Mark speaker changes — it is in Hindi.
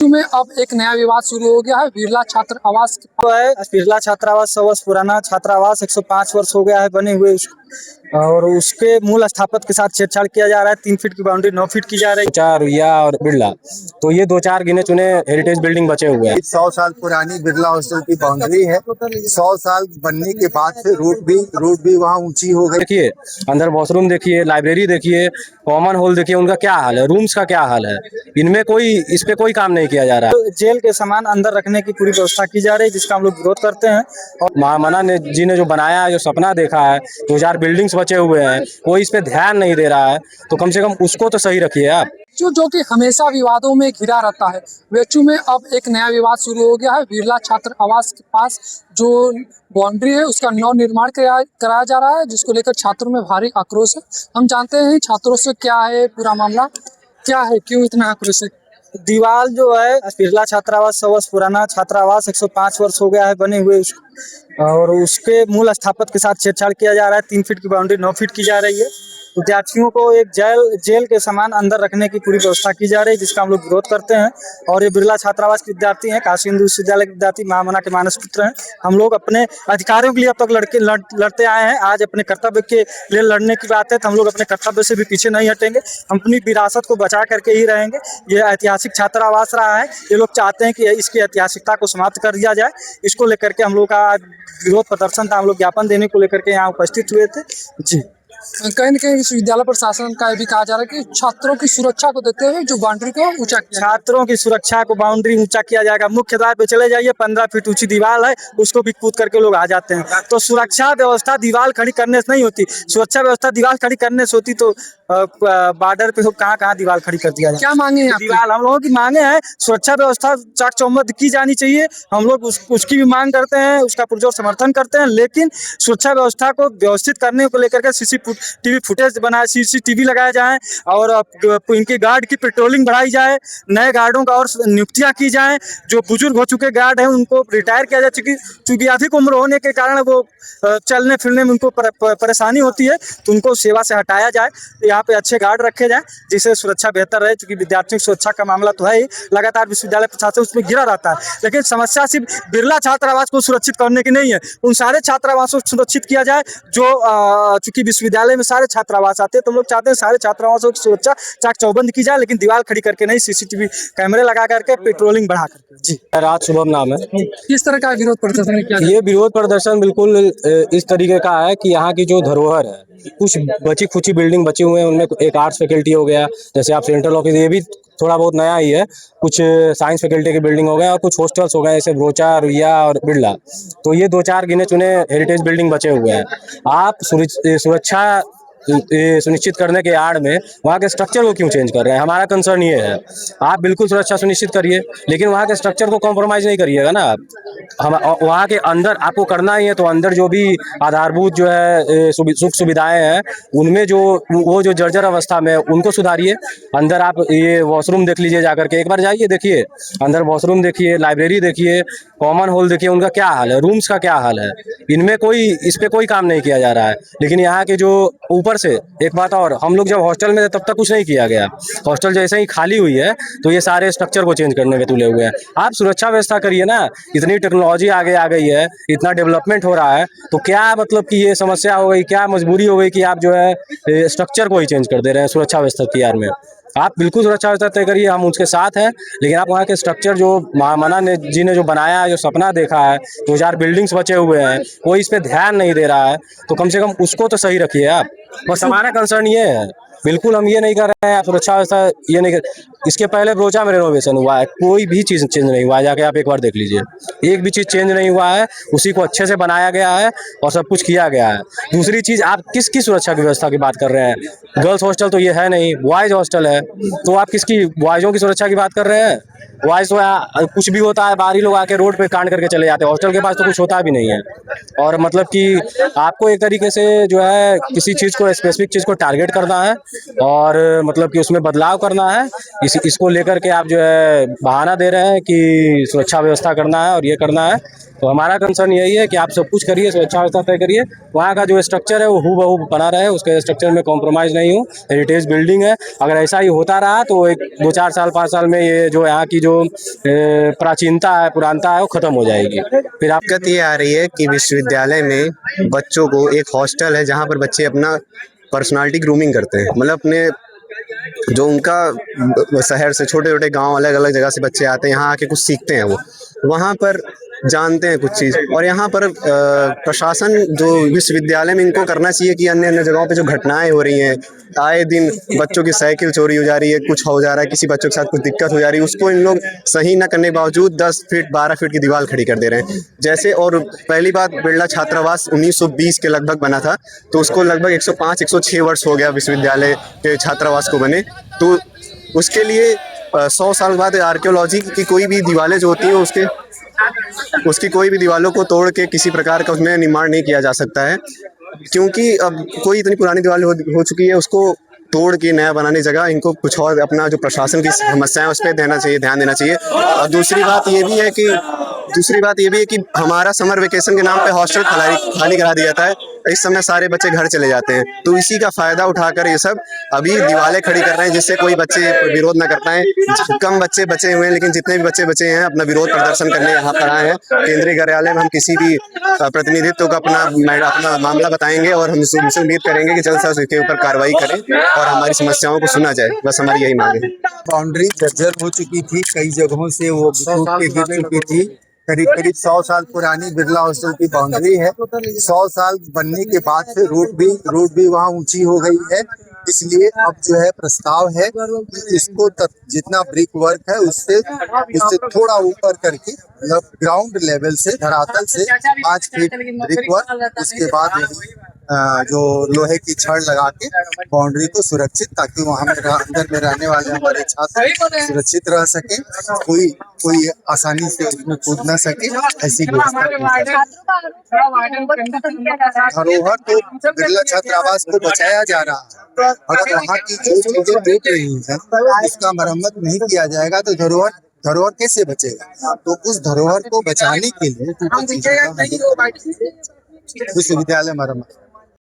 Speaker 1: में अब एक नया विवाद शुरू हो गया है। बिरला छात्र आवास
Speaker 2: है बिरला छात्रावास 100 वर्ष पुराना छात्रावास 105 वर्ष हो गया है बने हुए और उसके मूल स्थापक के साथ छेड़छाड़ किया जा रहा है। 3 फीट की बाउंड्री 9 फीट की जा रही है।
Speaker 3: चार रुइया और बिरला, तो ये 2-4 गिने चुने हेरिटेज बिल्डिंग बचे हुए हैं।
Speaker 4: 100 साल पुरानी बिरला हॉस्टल की बाउंड्री है। 100 साल बनने के बाद से रोड भी वहाँ ऊंची हो गई।
Speaker 3: देखिए अंदर वॉशरूम देखिए, लाइब्रेरी देखिए, कॉमन हॉल देखिए, उनका क्या हाल है, रूम्स का क्या हाल है। इनमें इस पे कोई काम नहीं किया जा रहा है।
Speaker 2: जेल के सामान अंदर रखने की पूरी व्यवस्था की जा रही है, जिसका हम लोग विरोध करते हैं।
Speaker 3: और महामना जी ने जो बनाया है, जो सपना देखा है, 2000 बिल्डिंग्स बचे हुए हैं, कोई इस पे ध्यान नहीं दे रहा है, तो कम से कम उसको तो सही रखिए आप।
Speaker 1: जो कि हमेशा विवादों में घिरा रहता है। वेचू में अब एक नया विवाद शुरू हो गया है। बिरला छात्र आवास के पास जो बाउंड्री है उसका नव निर्माण कराया जा रहा है, जिसको लेकर छात्रों में भारी आक्रोश है। हम जानते हैं छात्रों से क्या है पूरा मामला, क्या है, क्यों इतना आक्रोश है।
Speaker 2: दीवार जो है बिरला छात्रावास 100 वर्ष पुराना छात्रावास 105 वर्ष हो गया है बने हुए और उसके मूल स्थापक के साथ छेड़छाड़ किया जा रहा है। 3 फीट की बाउंड्री 9 फीट की जा रही है। विद्यार्थियों को एक जेल के सामान अंदर रखने की पूरी व्यवस्था की जा रही है, जिसका हम लोग विरोध करते हैं। और ये बिरला छात्रावास के विद्यार्थी हैं, काशी हिंदू विश्वविद्यालय के विद्यार्थी, महामना के मानस पुत्र हैं। हम लोग अपने अधिकारों के लिए अब तक लड़ते आए हैं। आज अपने कर्तव्य के लिए लड़ने की बात है, तो हम लोग अपने कर्तव्य से भी पीछे नहीं हटेंगे। हम अपनी विरासत को बचा करके ही रहेंगे। ये ऐतिहासिक छात्रावास रहा है। ये लोग चाहते हैं कि इसकी ऐतिहासिकता को समाप्त कर दिया जाए। इसको लेकर के हम लोग का विरोध प्रदर्शन था। हम लोग ज्ञापन देने को लेकर के यहाँ उपस्थित हुए थे। जी,
Speaker 1: कहीं न कहीं विश्वविद्यालय प्रशासन का भी कहा जा रहा है कि छात्रों की सुरक्षा को देखते हुए जो बाउंड्री को ऊंचा किया,
Speaker 2: छात्रों की सुरक्षा को बाउंड्री ऊंचा किया जाएगा। मुख्य द्वार पे चले जाइए, 15 फीट ऊंची दीवार है, उसको भी कूद करके लोग आ जाते हैं। तो सुरक्षा व्यवस्था दीवार खड़ी करने से नहीं होती। सुरक्षा व्यवस्था दीवार खड़ी करने से होती तो बॉर्डर पे कहाँ दीवार खड़ी कर दिया जाए।
Speaker 1: क्या मांगे हैं
Speaker 2: दीवार हम लोगों की मांगे हैं, सुरक्षा व्यवस्था चाक चौबंद की जानी चाहिए। हम लोग उसकी भी मांग करते हैं, उसका पुरजोर समर्थन करते हैं। लेकिन सुरक्षा व्यवस्था को व्यवस्थित करने को लेकर के सीसीटीवी फुटेज बनाए, CCTV लगाए जाए और इनके गार्ड की पेट्रोलिंग बढ़ाई जाए। नए गार्डों का और नियुक्तियां की जाए। जो बुजुर्ग हो चुके गार्ड हैं उनको रिटायर किया जाए, चूंकि अधिक उम्र होने के कारण वो चलने फिरने में उनको परेशानी होती है, तो उनको सेवा से हटाया जाए। यहाँ पे अच्छे गार्ड रखे जाए, जिससे सुरक्षा बेहतर रहे। चूंकि विद्यार्थियों की सुरक्षा का मामला तो है ही, लगातार विश्वविद्यालय प्रशासन उसमें घिरा रहता है। लेकिन समस्या सिर्फ बिरला छात्रावास को सुरक्षित करने की नहीं है, उन सारे छात्रावासों को सुरक्षित किया जाए जो चूंकि विश्वविद्यालय में सारे छात्रावास आते हैं। तो हम लोग चाहते हैं सारे छात्रावासों की सुरक्षा चाक चौबंद की जाए, लेकिन दीवार खड़ी करके नहीं, CCTV कैमरे लगा करके पेट्रोलिंग बढ़ा करके। जी,
Speaker 3: राज शुभम नाम है।
Speaker 1: किस तरह का विरोध प्रदर्शन किया?
Speaker 3: ये विरोध प्रदर्शन बिल्कुल इस तरीके का है कि यहाँ की जो धरोहर है, कुछ बची खुची बिल्डिंग बची हुए हैं, उनमें एक आर्ट्स फैकल्टी हो गया, जैसे आप सेंट्रल ऑफिस, ये भी थोड़ा बहुत नया ही है। कुछ साइंस फैकल्टी की बिल्डिंग हो गया और कुछ हॉस्टल्स हो गए, जैसे ब्रोचा, रुइया और बिरला। तो ये 2-4 गिने चुने हेरिटेज बिल्डिंग बचे हुए हैं। आप सुरक्षा सुनिश्चित करने के आड़ में वहाँ के स्ट्रक्चर को क्यों चेंज कर रहे हैं? हमारा कंसर्न ये है। आप बिल्कुल सुरक्षा सुनिश्चित करिए, लेकिन वहाँ के स्ट्रक्चर को कॉम्प्रोमाइज़ नहीं करिएगा ना। हम वहाँ के अंदर आपको करना ही है, तो अंदर जो भी आधारभूत जो है सुख सुविधाएं हैं, उनमें वो जो जर्जर अवस्था में उनको सुधारिए। अंदर आप ये वॉशरूम देख लीजिए, जाकर के एक बार जाइए, देखिए अंदर वॉशरूम देखिए, लाइब्रेरी देखिए, कॉमन हॉल देखिए, उनका क्या हाल है, रूम्स का क्या हाल है। इनमें इस पे कोई काम नहीं किया जा रहा है। लेकिन यहाँ के जो ऊपर से एक बात और, हम लोग जब हॉस्टल में थे तब तक कुछ नहीं किया गया। हॉस्टल जैसे ही खाली हुई है तो ये सारे स्ट्रक्चर को चेंज करने में तुले हुए हैं। आप सुरक्षा व्यवस्था करिए ना। इतनी टेक्नोलॉजी आगे आ गई है, इतना डेवलपमेंट हो रहा है, तो क्या मतलब कि ये समस्या हो गई, क्या मजबूरी हो गई कि आप जो है स्ट्रक्चर को ही चेंज कर दे रहे हैं सुरक्षा व्यवस्था की यार में। आप बिल्कुल सुरक्षा व्यवस्था तय करिए, हम उसके साथ हैं। लेकिन आप वहाँ के स्ट्रक्चर जो महामना जी ने जो बनाया है, जो सपना देखा है, 2000 बिल्डिंग्स बचे हुए हैं, कोई इस पे ध्यान नहीं दे रहा है, तो कम से कम उसको तो सही रखिए आप। बस हमारा कंसर्न ये है। बिल्कुल हम ये नहीं कर रहे हैं, आप सुरक्षा व्यवस्था ये नहीं कर। इसके पहले ब्रोचा में रेनोवेशन हुआ है, कोई भी चीज़ चेंज नहीं हुआ है। जाके आप एक बार देख लीजिए, एक भी चीज़ चेंज नहीं हुआ है। उसी को अच्छे से बनाया गया है और सब कुछ किया गया है। दूसरी चीज़, आप किसकी सुरक्षा की व्यवस्था की बात कर रहे हैं? गर्ल्स हॉस्टल तो ये है नहीं, बॉयज़ हॉस्टल है, तो आप किसकी, बॉयज़ों की सुरक्षा की बात कर रहे हैं? बॉयज़ तो कुछ भी होता है, बाहरी लोग आके रोड पे कांड करके चले जाते हैं। हॉस्टल के पास तो कुछ होता भी नहीं है। और मतलब कि आपको एक तरीके से जो है किसी चीज़ को, स्पेसिफिक चीज़ को टारगेट करना है और मतलब कि उसमें बदलाव करना है। इसको लेकर के आप जो है बहाना दे रहे हैं कि सुरक्षा व्यवस्था करना है और ये करना है। तो हमारा कंसर्न यही है कि आप सब कुछ करिए, सुरक्षा व्यवस्था तय करिए। वहाँ का जो स्ट्रक्चर है वो हूबहू बना रहे, उसके स्ट्रक्चर में कॉम्प्रोमाइज़ नहीं हो। हेरिटेज बिल्डिंग है, अगर ऐसा ही होता रहा तो एक 2-4 साल 5 साल में ये जो यहाँ की जो प्राचीनता है, पुरानता है, वो खत्म हो जाएगी। फिर आप
Speaker 5: दिक्कत ये आ रही है कि विश्वविद्यालय में बच्चों को एक हॉस्टल है जहाँ पर बच्चे अपना पर्सनालिटी ग्रूमिंग करते हैं, मतलब अपने जो उनका शहर से छोटे छोटे गांव अलग अलग जगह से बच्चे आते हैं, यहाँ आके कुछ सीखते हैं, वो वहाँ पर जानते हैं कुछ चीज़। और यहाँ पर प्रशासन जो विश्वविद्यालय में इनको करना चाहिए कि अन्य अन्य जगहों पे जो घटनाएं हो रही हैं, आए दिन बच्चों की साइकिल चोरी हो जा रही है, कुछ हो जा रहा है, किसी बच्चों के साथ कुछ दिक्कत हो जा रही है, उसको इन लोग सही न करने के बावजूद 10 फीट 12 फीट की दीवार खड़ी कर दे रहे हैं। जैसे, और पहली बात, बिरला छात्रावास 1920 के लगभग बना था, तो उसको लगभग 105-106 वर्ष हो गया विश्वविद्यालय के छात्रावास को बने। तो उसके लिए 100 साल बाद आर्कियोलॉजी की कोई भी दीवारें जो होती हैं उसकी कोई भी दीवारों को तोड़ के किसी प्रकार का उसमें निर्माण नहीं किया जा सकता है, क्योंकि अब कोई इतनी पुरानी दीवार हो चुकी है, उसको तोड़ के नया बनाने की जगह इनको कुछ और अपना जो प्रशासन की समस्या है उस पर ध्यान देना चाहिए। और दूसरी बात ये भी है कि हमारा समर वेकेशन के नाम पे हॉस्टल खाली करा दिया जाता है। इस समय सारे बच्चे घर चले जाते हैं, तो इसी का फायदा उठाकर ये सब अभी दीवारें खड़ी कर रहे हैं, जिससे कोई बच्चे विरोध न कर पाए। कम बच्चे बचे हुए हैं, लेकिन जितने भी बच्चे बचे हैं अपना विरोध प्रदर्शन करने यहाँ पर आए हैं। केंद्रीय कार्यालय में हम किसी भी प्रतिनिधित्व का अपना मामला बताएंगे और हम उनसे उम्मीद करेंगे कि जल्द से जल्द इसके ऊपर कार्रवाई करें और हमारी समस्याओं को सुना जाए। बस हमारी यही मांग है।
Speaker 4: बाउंड्री जर्जर हो चुकी थी, कई जगहों से वो टूट के गिर चुकी थी। करीब 100 साल पुरानी बिरला हॉस्टल की बाउंड्री है। 100 साल बनने के बाद से रोड भी वहाँ ऊंची हो गई है। इसलिए अब जो है प्रस्ताव है कि इसको जितना ब्रिक वर्क है उससे थोड़ा ऊपर करके, मतलब ग्राउंड लेवल से, धरातल से 5 फीट ब्रिक वर्क, उसके बाद जो लोहे की छड़ लगा के बाउंड्री को सुरक्षित, ताकि वहाँ में अंदर में रहने वाले हमारे छात्र सुरक्षित रह सके, कोई आसानी से उसमें कूद न सके, ऐसी व्यवस्था की जाए। धरोहर तो बिरला छात्रावास को बचाया जा रहा है। अगर वहाँ की जो चीजें टूट रही हैं उसका मरम्मत नहीं किया जाएगा तो धरोहर कैसे बचेगा? तो उस धरोहर को बचाने के लिए विश्वविद्यालय मरम्मत